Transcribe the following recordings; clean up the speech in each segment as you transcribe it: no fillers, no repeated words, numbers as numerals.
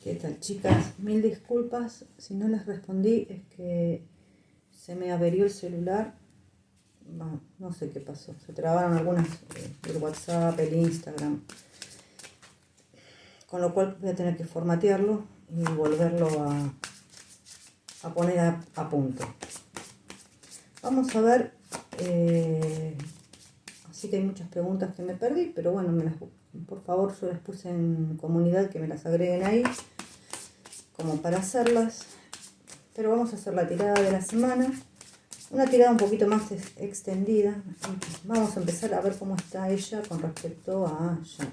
¿Qué tal, chicas? Mil disculpas si no les respondí, es que se me averió el celular. No sé qué pasó, se trabaron algunas el WhatsApp, el Instagram, con lo cual voy a tener que formatearlo y volverlo a poner a punto. Vamos a ver, así que hay muchas preguntas que me perdí, pero bueno, por favor, yo les puse en comunidad que me las agreguen ahí, como para hacerlas. Pero vamos a hacer la tirada de la semana, una tirada un poquito más extendida. Vamos a empezar a ver cómo está ella con respecto a Jan.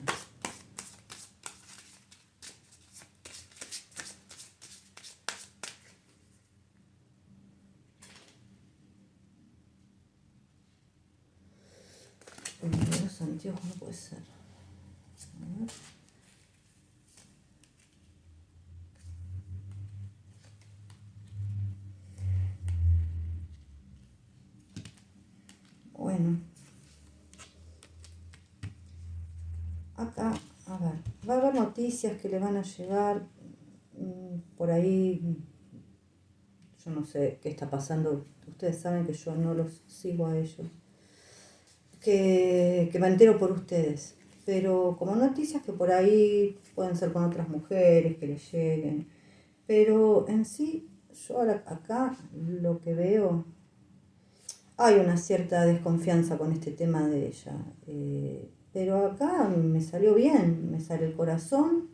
Los anteojos no puede ser. A ver. Bueno, acá, a ver, va a haber noticias que le van a llegar por ahí. Yo no sé qué está pasando, ustedes saben que yo no los sigo a ellos, que me entero por ustedes, pero como noticias que por ahí pueden ser con otras mujeres que les lleguen, pero en sí, yo ahora acá lo que veo, hay una cierta desconfianza con este tema de ella, pero acá me salió bien, me sale el corazón,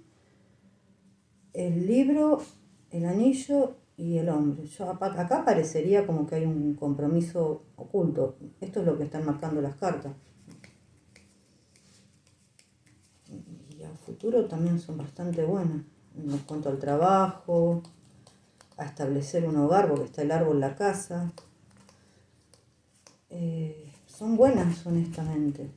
el libro, el anillo y el hombre. Acá parecería como que hay un compromiso oculto. Esto es lo que están marcando las cartas. Y a futuro también son bastante buenas. En cuanto al trabajo, a establecer un hogar, porque está el árbol en la casa. Son buenas, honestamente.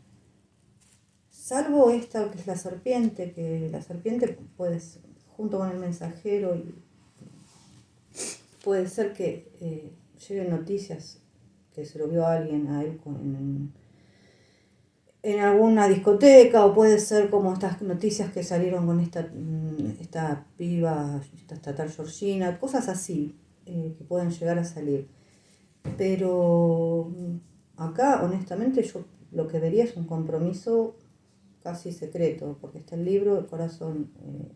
Salvo esta que es la serpiente, que la serpiente puede ser, junto con el mensajero, y puede ser que lleguen noticias que se lo vio a alguien a él en alguna discoteca, o puede ser como estas noticias que salieron con esta piba, esta tal Georgina, cosas así que pueden llegar a salir. Pero acá, honestamente, yo lo que vería es un compromiso casi secreto, porque está el libro, el corazón,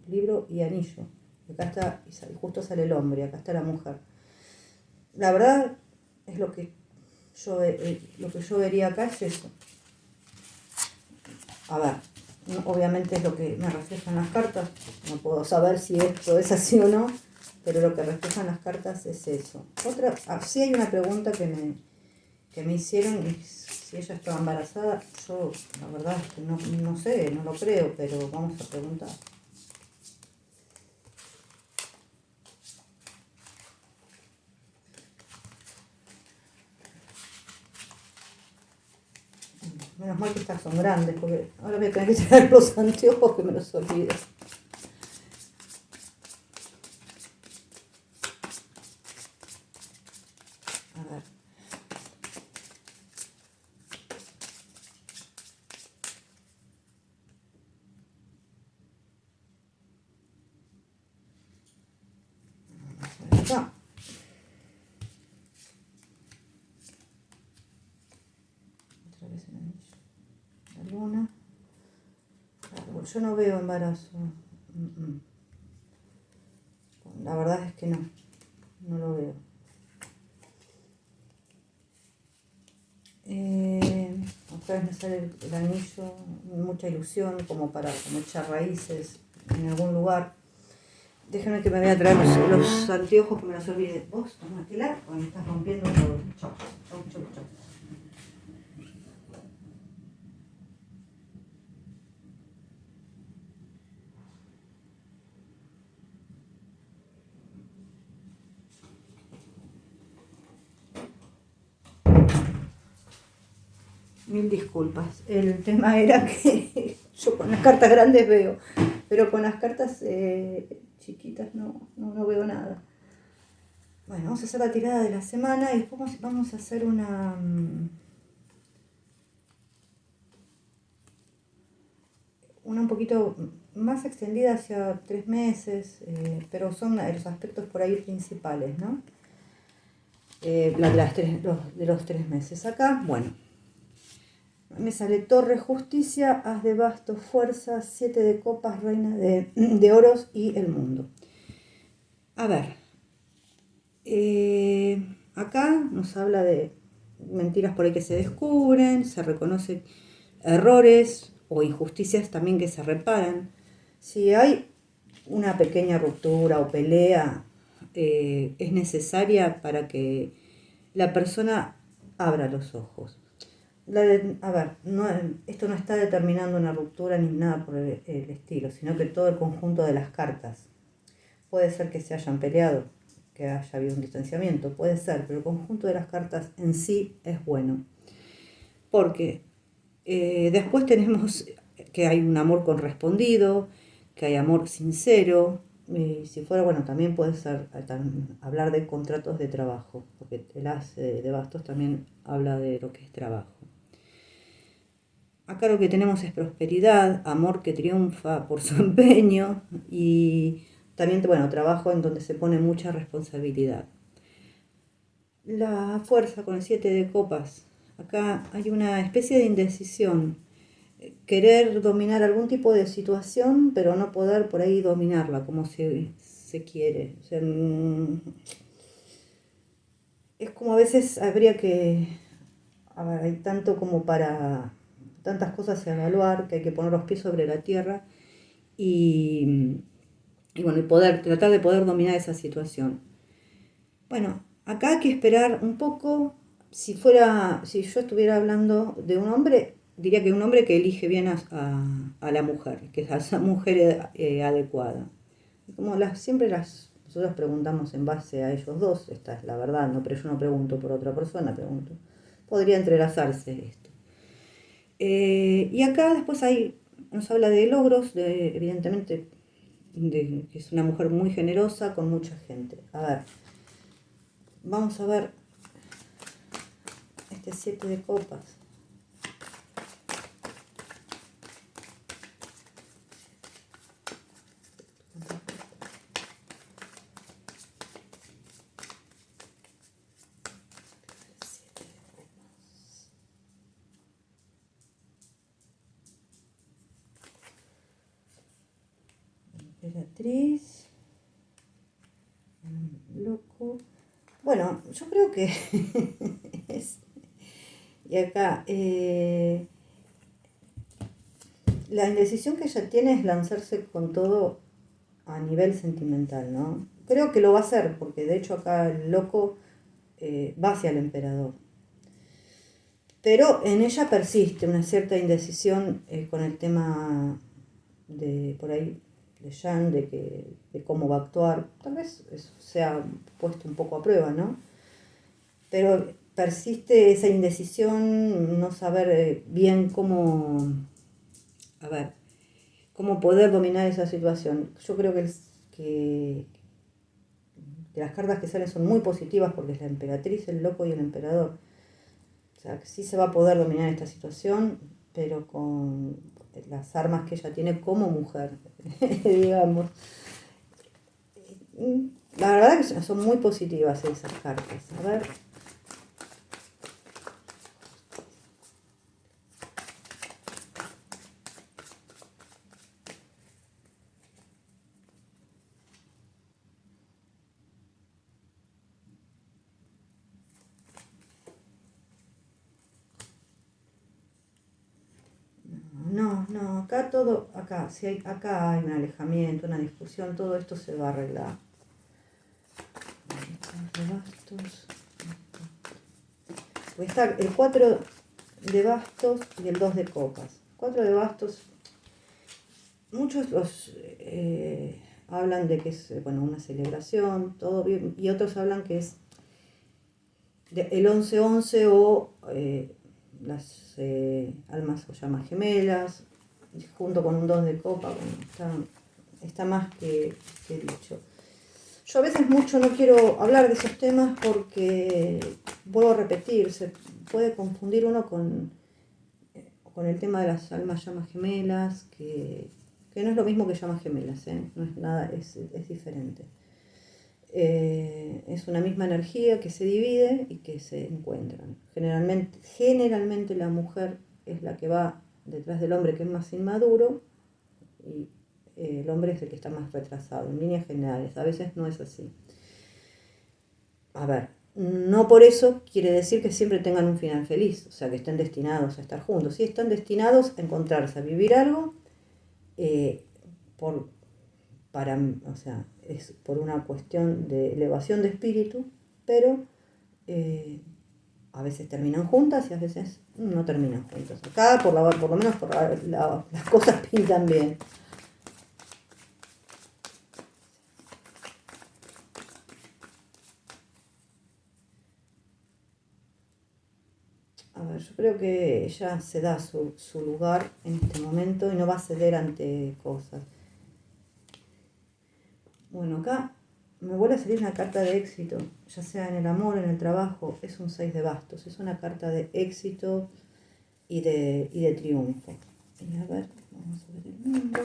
libro y anillo. Acá está, y justo sale el hombre, acá está la mujer. La verdad es lo que yo vería acá es eso. A ver, obviamente es lo que me reflejan las cartas, no puedo saber si esto es así o no, pero lo que reflejan las cartas es eso. Sí hay una pregunta que me hicieron, y si ella estaba embarazada. Yo la verdad es que no sé, no lo creo, pero vamos a preguntar. Menos mal que estas son grandes, porque ahora voy a tener que traer los anteojos que me los olvidé. A ver. Acá. Otra vez el anillo. La luna. Claro, yo no veo embarazo. La verdad es que no lo veo. Otra vez me sale el anillo, mucha ilusión como echar raíces en algún lugar. Déjenme que me voy a traer los anteojos que me los olvidé. Vos, tomátela, o me estás rompiendo todo. Chau. Mil disculpas. El tema era que yo con las cartas grandes veo, pero con las cartas chiquitas no veo nada. Bueno, vamos a hacer la tirada de la semana y después vamos a hacer una un poquito más extendida hacia 3 meses, pero son los aspectos por ahí principales, ¿no? La de, de los 3 meses. Acá, bueno, me sale Torre, Justicia, As de Bastos, Fuerza, 7 de Copas, Reina de Oros y el Mundo. A ver, acá nos habla de mentiras por ahí que se descubren, se reconocen errores o injusticias también que se reparan. Si hay una pequeña ruptura o pelea, es necesaria para que la persona abra los ojos. A ver, esto no está determinando una ruptura ni nada por el estilo, sino que todo el conjunto de las cartas. Puede ser que se hayan peleado, que haya habido un distanciamiento, puede ser, pero el conjunto de las cartas en sí es bueno. Porque después tenemos que hay un amor correspondido, que hay amor sincero. Y si fuera, bueno, también puede ser hablar de contratos de trabajo, porque el as de bastos también habla de lo que es trabajo. Acá lo que tenemos es prosperidad, amor que triunfa por su empeño y también, bueno, trabajo en donde se pone mucha responsabilidad. La fuerza con el 7 de Copas. Acá hay una especie de indecisión. Querer dominar algún tipo de situación, pero no poder por ahí dominarla como se quiere. O sea, es como a veces habría que... A ver, hay tanto como para... Tantas cosas a evaluar que hay que poner los pies sobre la tierra y bueno, y tratar de poder dominar esa situación. Bueno, acá hay que esperar un poco. Si yo estuviera hablando de un hombre, diría que un hombre que elige bien a la mujer, que es a esa mujer adecuada. Como nosotros preguntamos en base a ellos dos, esta es la verdad, ¿no? Pero yo no pregunto por otra persona, pregunto. Podría entrelazarse esto. Y acá después nos habla de logros, evidentemente, que es una mujer muy generosa con mucha gente. A ver, vamos a ver este 7 de Copas. Emperatriz, loco. Bueno, yo creo que y acá la indecisión que ella tiene es lanzarse con todo a nivel sentimental, ¿no? Creo que lo va a hacer, porque de hecho acá el loco va hacia el emperador. Pero en ella persiste una cierta indecisión con el tema de por ahí de Jean, de cómo va a actuar. Tal vez eso sea puesto un poco a prueba, ¿no? Pero persiste esa indecisión, no saber bien a ver, cómo poder dominar esa situación. Yo creo que las cartas que salen son muy positivas porque es la emperatriz, el loco y el emperador. O sea, que sí se va a poder dominar esta situación, pero con las armas que ella tiene como mujer, digamos. La verdad que son muy positivas esas cartas. A ver. No, acá hay un alejamiento, una discusión, todo esto se va a arreglar. Pues está el 4 de Bastos y el 2 de Copas. 4 de Bastos, muchos hablan de que es una celebración, todo bien, y otros hablan que es el 11-11 o las almas o llamas gemelas, junto con un 2 de Copa. Bueno, está más que dicho. Yo a veces mucho no quiero hablar de esos temas porque, vuelvo a repetir, se puede confundir uno con el tema de las almas llamas gemelas, que que no es lo mismo que llamas gemelas, no es nada, es diferente. Es una misma energía que se divide y que se encuentran. Generalmente la mujer es la que va detrás del hombre, que es más inmaduro, y el hombre es el que está más retrasado, en líneas generales. A veces no es así. A ver, no por eso quiere decir que siempre tengan un final feliz, o sea, que estén destinados a estar juntos. Sí están destinados a encontrarse, a vivir algo, eh, por, o sea, es por una cuestión de elevación de espíritu, pero a veces terminan juntas y a veces no terminan juntas. Acá, por lo menos, las cosas pintan bien. A ver, yo creo que ella se da su lugar en este momento y no va a ceder ante cosas. Bueno, acá me vuelve a salir una carta de éxito, ya sea en el amor, en el trabajo. Es un 6 de bastos, es una carta de éxito y de triunfo. Y a ver, vamos a ver el mundo.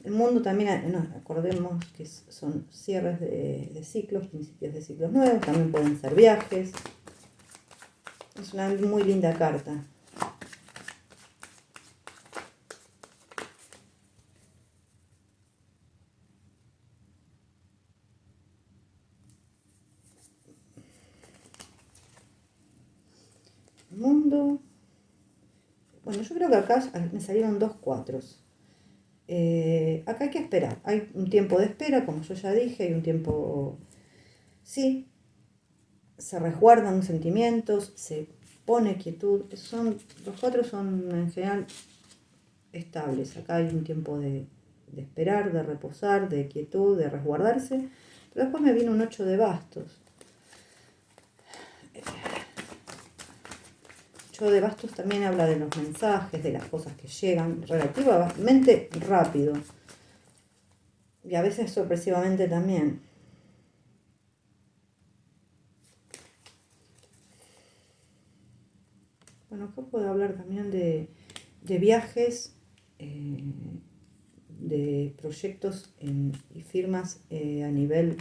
El mundo también, no, acordemos que son cierres de ciclos, principios de ciclos nuevos, también pueden ser viajes. Es una muy linda carta. Mundo. Bueno, yo creo que acá me salieron 2 cuatros. Acá hay que esperar. Hay un tiempo de espera, como yo ya dije, hay un tiempo. Sí, se resguardan sentimientos, se pone quietud. Los 4 son en general estables. Acá hay un tiempo de esperar, de reposar, de quietud, de resguardarse. Pero después me viene un 8 de bastos. 8 de bastos también habla de los mensajes, de las cosas que llegan relativamente rápido. Y a veces sorpresivamente también. Bueno, acá puedo hablar también de viajes, de proyectos y firmas a nivel,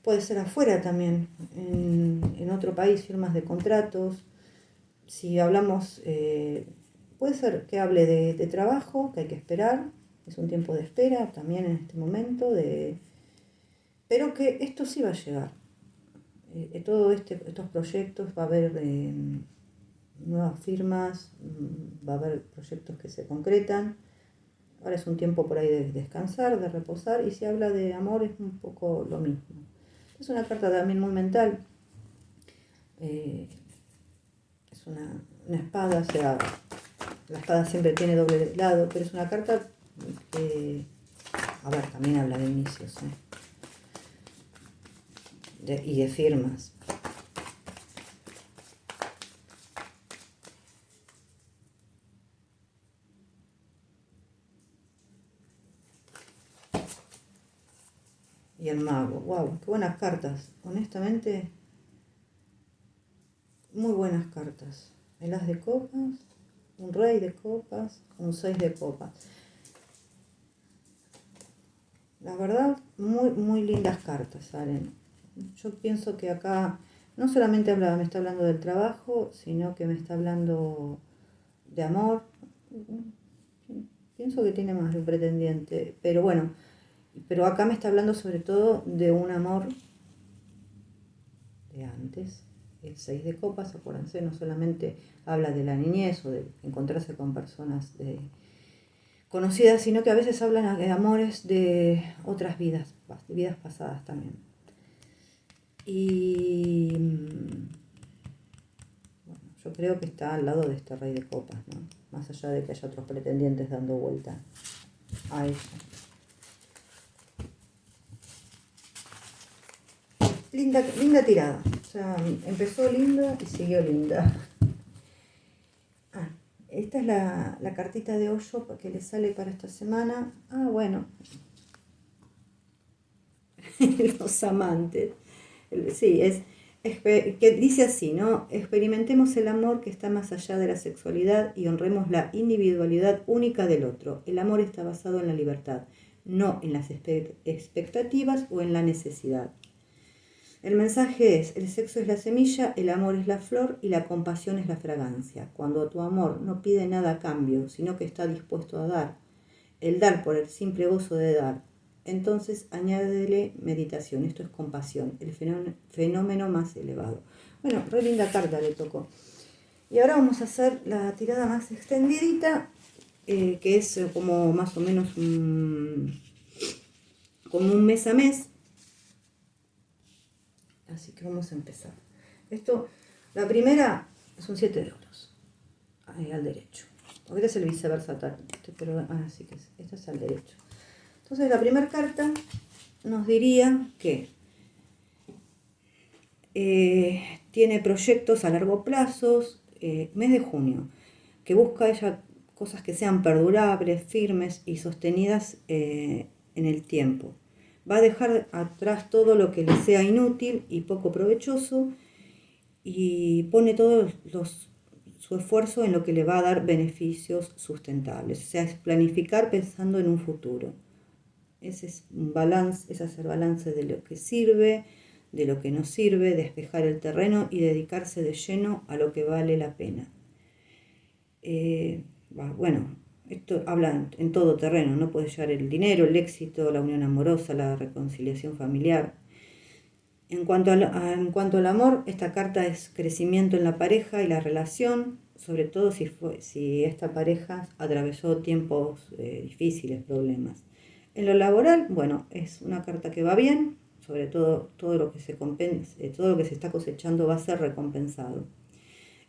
puede ser afuera también, en otro país, firmas de contratos. Si hablamos, puede ser que hable de trabajo, que hay que esperar, es un tiempo de espera también en este momento, pero que esto sí va a llegar. Todos estos proyectos va a haber nuevas firmas, va a haber proyectos que se concretan. Ahora es un tiempo por ahí de descansar, de reposar, y si habla de amor es un poco lo mismo. Es una carta también muy mental. Es una espada, o sea, la espada siempre tiene doble lado, pero es una carta que, a ver, también habla de inicios, y de firmas. Y el mago, wow, qué buenas cartas. Honestamente, muy buenas cartas. El as de copas, un rey de copas, un 6 de copas. La verdad, muy, muy lindas cartas salen. Yo pienso que acá no solamente me está hablando del trabajo, sino que me está hablando de amor. Pienso que tiene más de un pretendiente, pero bueno, pero acá me está hablando sobre todo de un amor de antes. El 6 de copas, acuérdense, no solamente habla de la niñez o de encontrarse con personas conocidas, sino que a veces hablan de amores de otras vidas, vidas pasadas también. Y bueno, yo creo que está al lado de este rey de copas, ¿no? Más allá de que haya otros pretendientes dando vuelta a ella. Linda tirada. O sea, empezó linda y siguió linda. Esta es la cartita de Osho que le sale para esta semana. Bueno. Los amantes. Sí, que dice así, ¿no? Experimentemos el amor que está más allá de la sexualidad y honremos la individualidad única del otro. El amor está basado en la libertad, no en las expectativas o en la necesidad. El mensaje es, el sexo es la semilla, el amor es la flor y la compasión es la fragancia. Cuando tu amor no pide nada a cambio, sino que está dispuesto a dar, el dar por el simple gozo de dar, entonces añádele meditación, esto es compasión, el fenómeno más elevado. Bueno, re linda carta le tocó. Y ahora vamos a hacer la tirada más extendidita, que es como más o menos como un mes a mes. Así que vamos a empezar. Esto, la primera es un 7 de oros, al derecho. Ahorita es el viceversa, pero así que esta es al derecho. Entonces la primera carta nos diría que tiene proyectos a largo plazo, mes de junio, que busca ella cosas que sean perdurables, firmes y sostenidas en el tiempo. Va a dejar atrás todo lo que le sea inútil y poco provechoso y pone todo su esfuerzo en lo que le va a dar beneficios sustentables. O sea, es planificar pensando en un futuro. Ese es un balance, es hacer balance de lo que sirve, de lo que no sirve, despejar el terreno y dedicarse de lleno a lo que vale la pena. Bueno, esto habla en todo terreno, no puede llevar el dinero, el éxito, la unión amorosa, la reconciliación familiar. En cuanto al amor, esta carta es crecimiento en la pareja y la relación, sobre todo si esta pareja atravesó tiempos difíciles, problemas. En lo laboral, bueno, es una carta que va bien, sobre todo lo que todo lo que se está cosechando va a ser recompensado.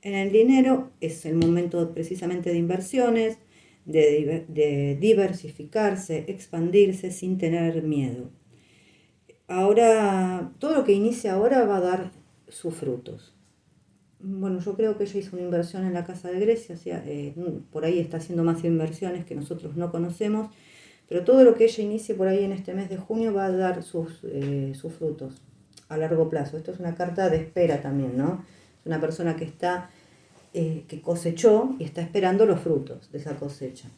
En el dinero es el momento precisamente de inversiones, de diversificarse, expandirse sin tener miedo. Ahora, todo lo que inicia ahora va a dar sus frutos. Bueno, yo creo que ella hizo una inversión en la Casa de Grecia, o sea, por ahí está haciendo más inversiones que nosotros no conocemos, pero todo lo que ella inicie por ahí en este mes de junio va a dar sus frutos a largo plazo. Esto es una carta de espera también, ¿no? Es una persona que está, que cosechó y está esperando los frutos de esa cosecha.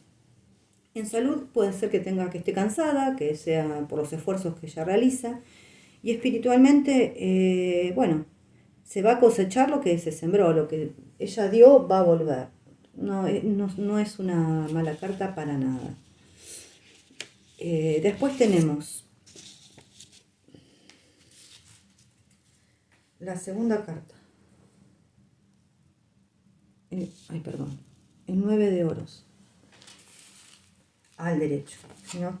En salud puede ser que esté cansada, que sea por los esfuerzos que ella realiza. Y espiritualmente, bueno, se va a cosechar lo que se sembró, lo que ella dio va a volver. No es una mala carta para nada. Después tenemos la segunda carta. Perdón. El 9 de oros. Al derecho.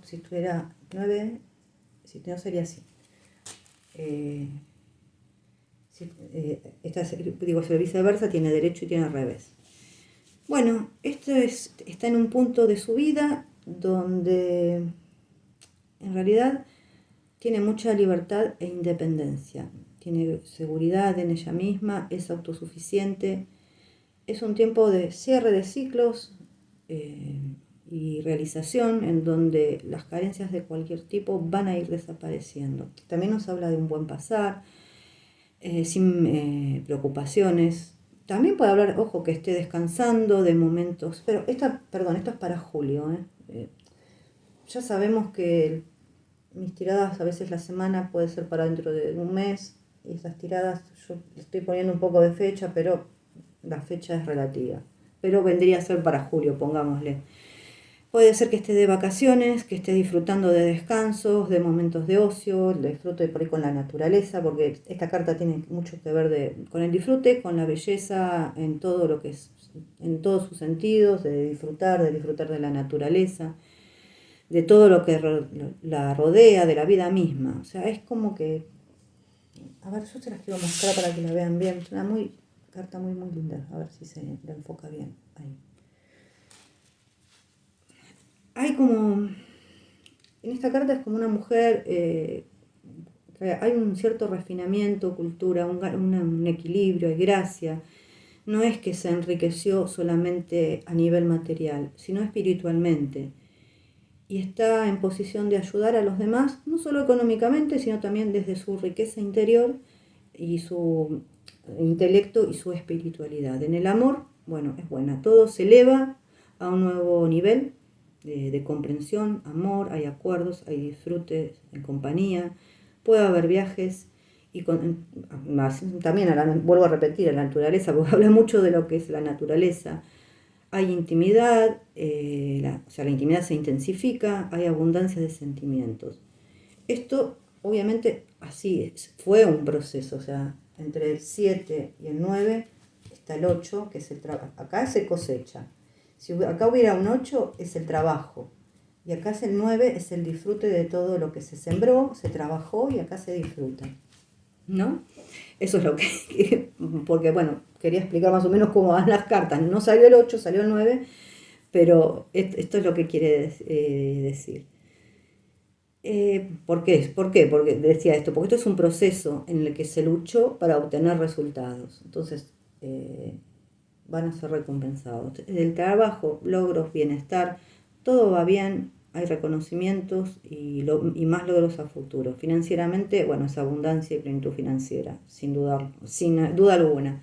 Si tuviera 9, si no sería así. Si el viceversa tiene derecho y tiene revés. Bueno, está en un punto de su vida donde en realidad tiene mucha libertad e independencia. Tiene seguridad en ella misma, es autosuficiente. Es un tiempo de cierre de ciclos y realización en donde las carencias de cualquier tipo van a ir desapareciendo. También nos habla de un buen pasar, sin preocupaciones. También puede hablar, ojo, que esté descansando de momentos, pero esto es para julio. Ya sabemos que mis tiradas a veces la semana puede ser para dentro de un mes, y esas tiradas yo estoy poniendo un poco de fecha, pero la fecha es relativa. Pero vendría a ser para julio, pongámosle. Puede ser que esté de vacaciones, que esté disfrutando de descansos, de momentos de ocio, de disfrute por ahí con la naturaleza, porque esta carta tiene mucho que ver con el disfrute, con la belleza en todo lo que es, en todos sus sentidos, de disfrutar de la naturaleza, de todo lo que la rodea, de la vida misma. O sea, es como que, a ver, yo se las quiero mostrar para que la vean bien. Es una carta muy, muy linda. A ver si se la enfoca bien ahí. Hay como, en esta carta es como una mujer, hay un cierto refinamiento, cultura, un equilibrio, hay gracia. No es que se enriqueció solamente a nivel material, sino espiritualmente. Y está en posición de ayudar a los demás, no solo económicamente, sino también desde su riqueza interior, y su intelecto y su espiritualidad. En el amor, bueno, es buena, todo se eleva a un nuevo nivel de comprensión, amor, hay acuerdos, hay disfrute en compañía, puede haber viajes y también vuelvo a repetir, la naturaleza, porque habla mucho de lo que es la naturaleza. Hay intimidad, la intimidad se intensifica, hay abundancia de sentimientos. Esto, obviamente, así es, fue un proceso, o sea, entre el 7 y el 9 está el 8, que es el trabajo. Acá se cosecha. Si acá hubiera un 8, es el trabajo. Y acá es el 9, es el disfrute de todo lo que se sembró, se trabajó y acá se disfruta. ¿No? Eso es lo que, porque bueno, quería explicar más o menos cómo van las cartas. No salió el 8, salió el 9, pero esto es lo que quiere decir. ¿Por qué? ¿Por qué? Porque decía esto, porque esto es un proceso en el que se luchó para obtener resultados. Entonces, van a ser recompensados. El trabajo, logros, bienestar, todo va bien, hay reconocimientos y más logros a futuro. Financieramente, bueno, es abundancia y plenitud financiera, sin duda alguna.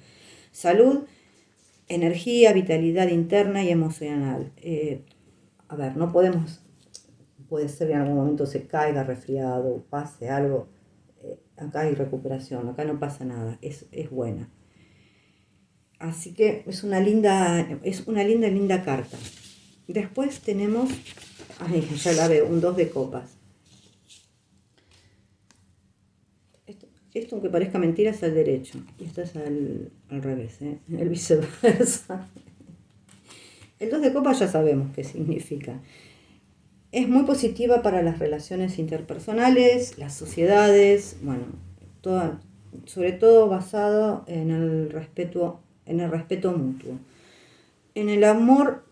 Salud, energía, vitalidad interna y emocional. A ver, no podemos, puede ser que en algún momento se caiga resfriado, pase algo. Acá hay recuperación, acá no pasa nada, es buena. Así que es una linda carta. Después tenemos, ya la veo, un 2 de copas. Esto aunque parezca mentira, es al derecho. Y esto es al revés, el viceversa. El 2 de copas ya sabemos qué significa. Es muy positiva para las relaciones interpersonales, las sociedades, bueno, sobre todo basado en el respeto mutuo. En el amor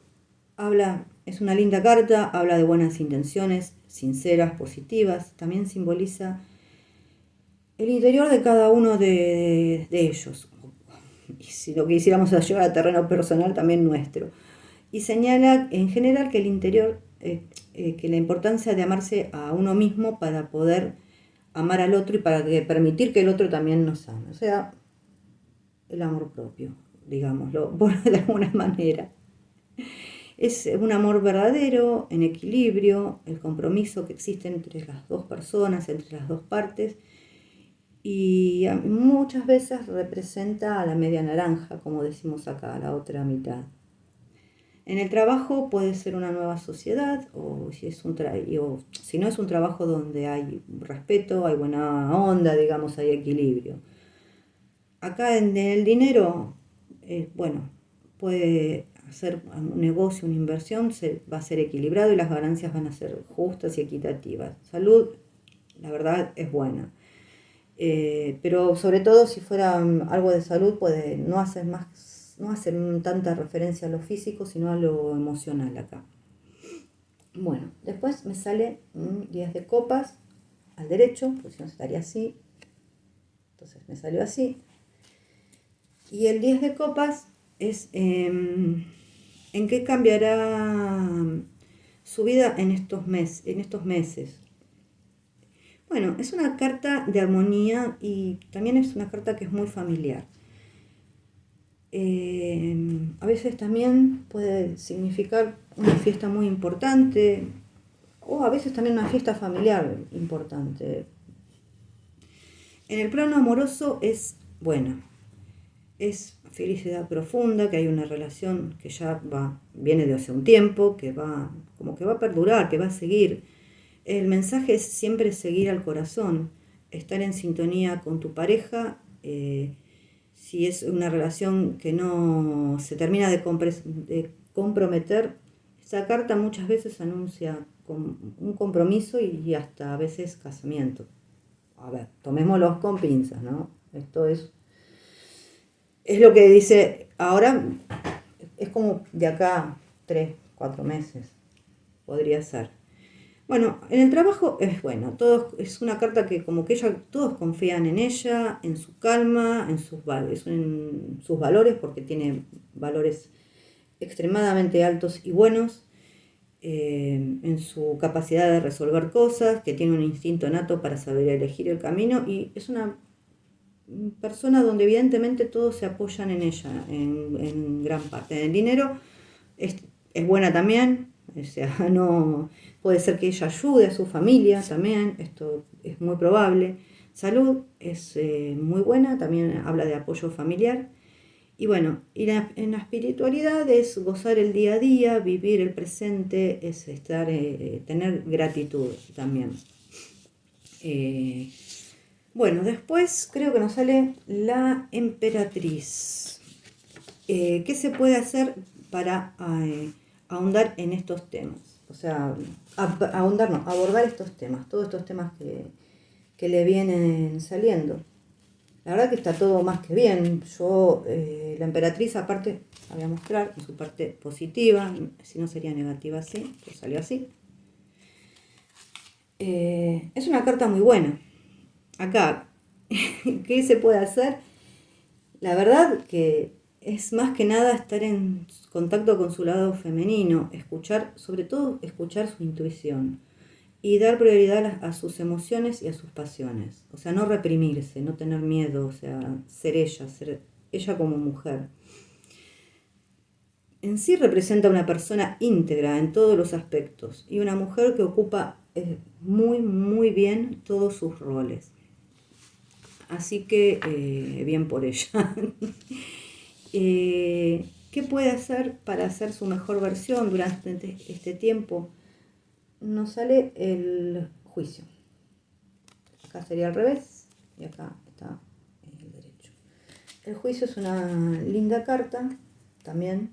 es una linda carta, habla de buenas intenciones, sinceras, positivas, también simboliza el interior de cada uno de ellos. Y si lo quisiéramos llevar a terreno personal, también nuestro. Y señala en general que el interior, que la importancia de amarse a uno mismo para poder amar al otro y para permitir que el otro también nos ame. O sea, el amor propio, digámoslo, de alguna manera. Es un amor verdadero, en equilibrio, el compromiso que existe entre las dos personas, entre las dos partes, y muchas veces representa a la media naranja, como decimos acá, la otra mitad. En el trabajo puede ser una nueva sociedad, o si no es un trabajo donde hay respeto, hay buena onda, digamos, hay equilibrio. Acá en el dinero, bueno, puede hacer un negocio, una inversión, va a ser equilibrado y las ganancias van a ser justas y equitativas. Salud, la verdad, es buena. Pero sobre todo si fuera algo de salud, puede no hacer tanta referencia a lo físico, sino a lo emocional acá. Bueno, después me sale 10 de copas al derecho, pues si no estaría así. Entonces me salió así. Y el 10 de copas es en qué cambiará su vida en estos meses. Bueno, es una carta de armonía y también es una carta que es muy familiar. A veces también puede significar una fiesta muy importante o a veces también una fiesta familiar importante. En el plano amoroso es buena. Es felicidad profunda, que hay una relación que ya viene de hace un tiempo, que va a perdurar, que va a seguir. El mensaje es siempre seguir al corazón, estar en sintonía con tu pareja. Si es una relación que no se termina de comprometer, esa carta muchas veces anuncia un compromiso y hasta a veces casamiento. A ver, tomémoslos con pinzas, ¿no? Esto es lo que dice ahora, es como de acá 3, 4 meses, podría ser. Bueno, en el trabajo es bueno, es una carta que como que todos confían en ella, en su calma, en sus valores, porque tiene valores extremadamente altos y buenos, en su capacidad de resolver cosas, que tiene un instinto nato para saber elegir el camino, y es una persona donde evidentemente todos se apoyan en ella, en gran parte. En el dinero es buena también, o sea, no puede ser que ella ayude a su familia también, esto es muy probable. Salud es muy buena, también habla de apoyo familiar. Y bueno, en la espiritualidad es gozar el día a día, vivir el presente, es estar, tener gratitud también. Bueno, después creo que nos sale la emperatriz. ¿Qué se puede hacer para ahondar en estos temas? O sea, ahondar no, abordar estos temas, todos estos temas que le vienen saliendo. La verdad que está todo más que bien. Yo, la emperatriz, aparte, la voy a mostrar en su parte positiva, si no sería negativa así, pues salió así. Es una carta muy buena. Acá, ¿qué se puede hacer? La verdad que es más que nada estar en contacto con su lado femenino, escuchar, sobre todo escuchar su intuición y dar prioridad a sus emociones y a sus pasiones. O sea, no reprimirse, no tener miedo, o sea, ser ella como mujer. En sí representa una persona íntegra en todos los aspectos y una mujer que ocupa muy bien todos sus roles. Así que bien por ella. ¿Qué puede hacer para hacer su mejor versión durante este tiempo? Nos sale el juicio. Acá sería al revés y acá está el derecho. El juicio es una linda carta también.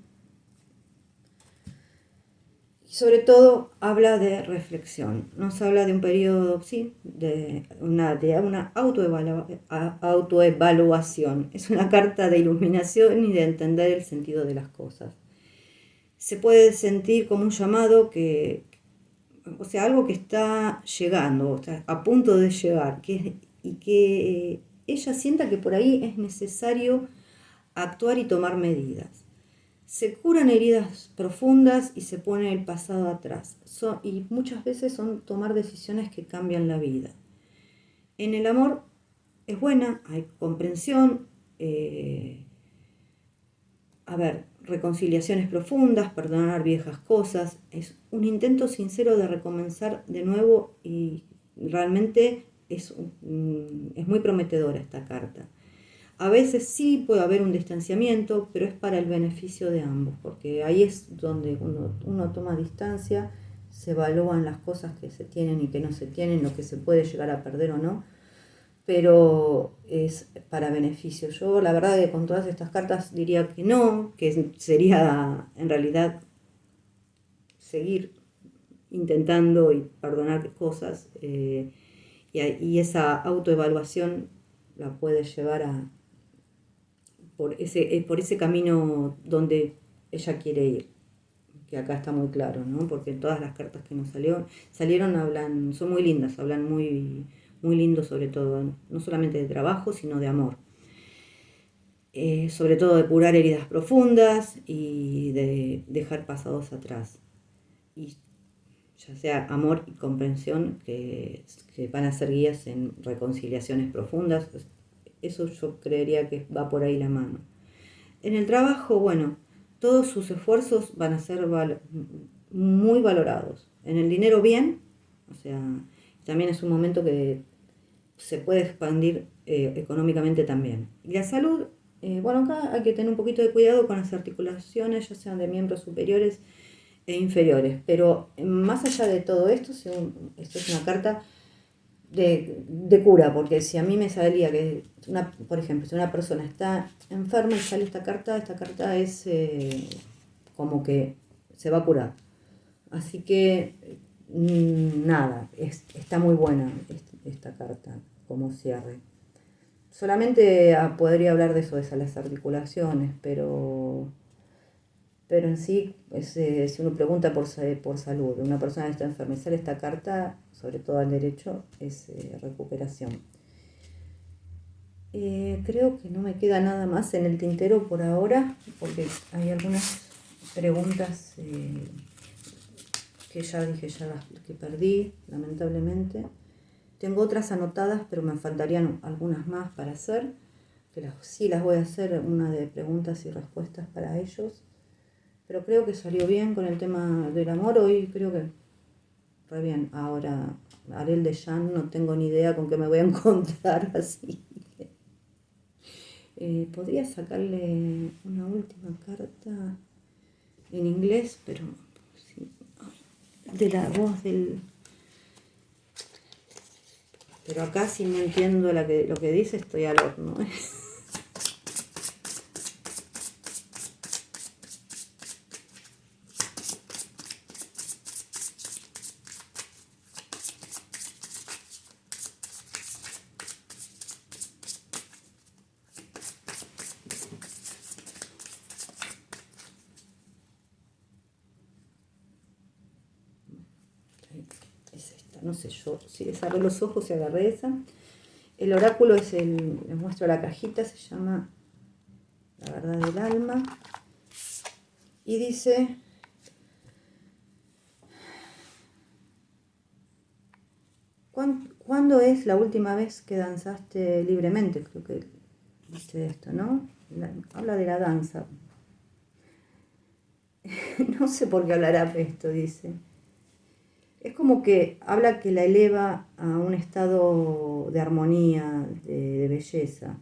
Y sobre todo habla de reflexión. Nos habla de un periodo, sí, de una autoevaluación. Es una carta de iluminación y de entender el sentido de las cosas. Se puede sentir como un llamado o sea, algo que está llegando, o sea, a punto de llegar, y que ella sienta que por ahí es necesario actuar y tomar medidas. Se curan heridas profundas y se pone el pasado atrás. Y muchas veces son tomar decisiones que cambian la vida. En el amor es buena, hay comprensión, reconciliaciones profundas, perdonar viejas cosas. Es un intento sincero de recomenzar de nuevo y realmente es muy prometedora esta carta. A veces sí puede haber un distanciamiento, pero es para el beneficio de ambos, porque ahí es donde uno toma distancia, se evalúan las cosas que se tienen y que no se tienen, lo que se puede llegar a perder o no, pero es para beneficio. Yo la verdad que con todas estas cartas diría que no, que sería en realidad seguir intentando y perdonar cosas, y esa autoevaluación la puede llevar por ese camino donde ella quiere ir, que acá está muy claro, ¿no? Porque todas las cartas que nos salieron son muy lindas, hablan muy lindo sobre todo, no solamente de trabajo, sino de amor. Sobre todo de curar heridas profundas y de dejar pasados atrás. Y ya sea amor y comprensión que van a ser guías en reconciliaciones profundas. Eso yo creería que va por ahí la mano. En el trabajo, bueno, todos sus esfuerzos van a ser muy valorados. En el dinero bien, o sea, también es un momento que se puede expandir económicamente también. Y la salud, bueno, acá hay que tener un poquito de cuidado con las articulaciones, ya sean de miembros superiores e inferiores. Pero más allá de todo esto, esto es una carta de cura, porque si a mí me salía que, por ejemplo, si una persona está enferma y sale esta carta es como que se va a curar. Así que nada, está muy buena esta carta como cierre. Solamente podría hablar de eso, de las articulaciones, pero en sí, si uno pregunta por salud, una persona que está enferma y sale esta carta, sobre todo al derecho, es recuperación. Creo que no me queda nada más en el tintero por ahora, porque hay algunas preguntas que ya dije, que perdí, lamentablemente. Tengo otras anotadas, pero me faltarían algunas más para hacer. sí las voy a hacer, una de preguntas y respuestas para ellos. Pero creo que salió bien con el tema del amor. Hoy creo que re bien. Ahora haré el de Jan, no tengo ni idea con qué me voy a encontrar, así que podría sacarle una última carta en inglés, pero sí, de la voz del... Pero acá si no entiendo lo que dice estoy al horno, ¿eh? Es esta, no sé, yo si cerré los ojos y agarré esa. El oráculo es les muestro la cajita, se llama La Verdad del Alma. Y dice, ¿cuándo es la última vez que danzaste libremente? Creo que dice esto, ¿no? Habla de la danza. No sé por qué hablará de esto, dice. Es como que habla que la eleva a un estado de armonía, de belleza.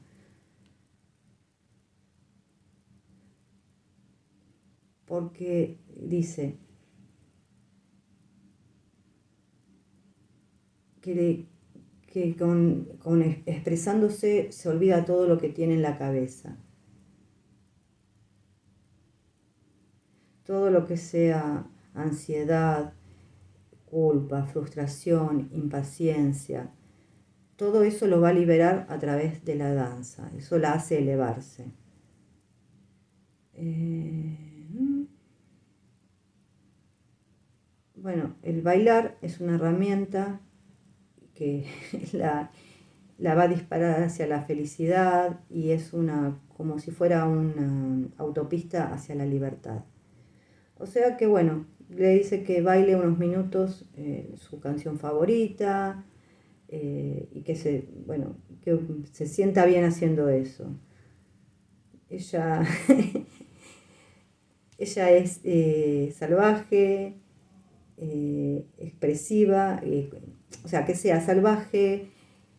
Porque dice que con expresándose se olvida todo lo que tiene en la cabeza. Todo lo que sea ansiedad, culpa, frustración, impaciencia, todo eso lo va a liberar a través de la danza. Eso la hace elevarse. Bueno, el bailar es una herramienta que la va a disparar hacia la felicidad y es como si fuera una autopista hacia la libertad. O sea que bueno, le dice que baile unos minutos su canción favorita y que se sienta bien haciendo eso. Ella, ella es salvaje, expresiva, o sea, que sea salvaje,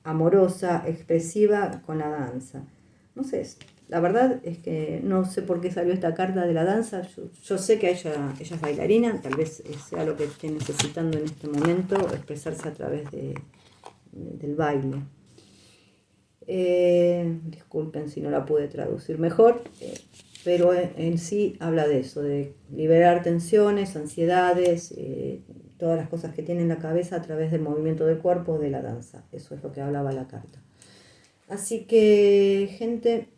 amorosa, expresiva con la danza. No sé, la verdad es que no sé por qué salió esta carta de la danza. Yo sé que ella es bailarina, tal vez sea lo que esté necesitando en este momento, expresarse a través del baile. Disculpen si no la pude traducir mejor, pero en sí habla de eso, de liberar tensiones, ansiedades, todas las cosas que tiene en la cabeza a través del movimiento del cuerpo, de la danza. Eso es lo que hablaba la carta. Así que, gente,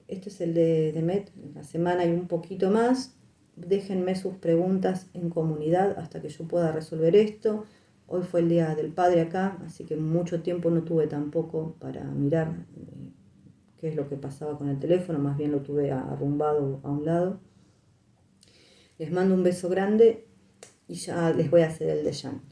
este es el de Met, la semana y un poquito más. Déjenme sus preguntas en comunidad hasta que yo pueda resolver esto. Hoy fue el Día del Padre acá, así que mucho tiempo no tuve tampoco para mirar qué es lo que pasaba con el teléfono, más bien lo tuve arrumbado a un lado. Les mando un beso grande y ya les voy a hacer el de Jan.